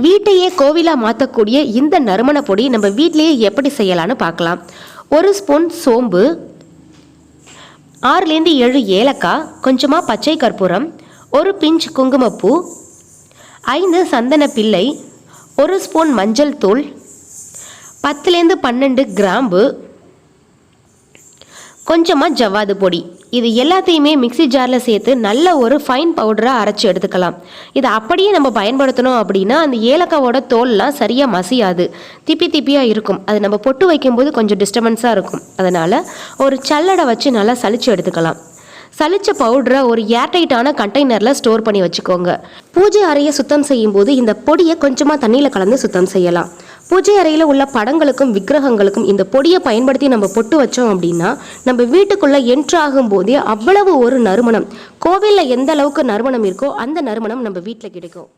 வீட்டையே கோவிலாக மாற்றக்கூடிய இந்த நறுமண பொடி நம்ம வீட்டிலேயே எப்படி செய்யலான்னு பார்க்கலாம். 1 ஸ்பூன் சோம்பு, 6லேருந்து 7 ஏலக்காய், கொஞ்சமாக பச்சை கற்பூரம், 1 பிஞ்ச் குங்குமப்பூ, 5 சந்தன பிள்ளை, 1 ஸ்பூன் மஞ்சள் தூள், 10லேருந்து 12 கிராம்பு, கொஞ்சமாக ஜவ்வாது பொடி. இது எல்லாத்தையுமே மிக்சி ஜாரில் சேர்த்து நல்ல ஒரு ஃபைன் பவுடராக அரைச்சி எடுத்துக்கலாம். இதை அப்படியே நம்ம பயன்படுத்தணும் அப்படின்னா அந்த ஏலக்காவோட தோல்லாம் சரியாக மசியாது, திப்பியாக இருக்கும். அது நம்ம பொட்டு வைக்கும்போது கொஞ்சம் டிஸ்டர்பன்ஸாக இருக்கும். அதனால் ஒரு சல்லடை வச்சு நல்லா சலிச்சு எடுத்துக்கலாம். சலிச்ச பவுடரை ஒரு ஏர்டைட்டான கண்டெய்னரில் ஸ்டோர் பண்ணி வச்சுக்கோங்க. பூஜை அறையை சுத்தம் செய்யும்போது இந்த பொடியை கொஞ்சமாக தண்ணியில் கலந்து சுத்தம் செய்யலாம். பூஜை அறையில் உள்ள படங்களுக்கும் விக்கிரகங்களுக்கும் இந்த பொடியை பயன்படுத்தி நம்ம பொட்டு வச்சோம் அப்படின்னா நம்ம வீட்டுக்குள்ளே என்ட்ரு ஆகும்போதே அவ்வளவு ஒரு நறுமணம், கோவிலில் எந்த அளவுக்கு நறுமணம் இருக்கோ அந்த நறுமணம் நம்ம வீட்டில் கிடைக்கும்.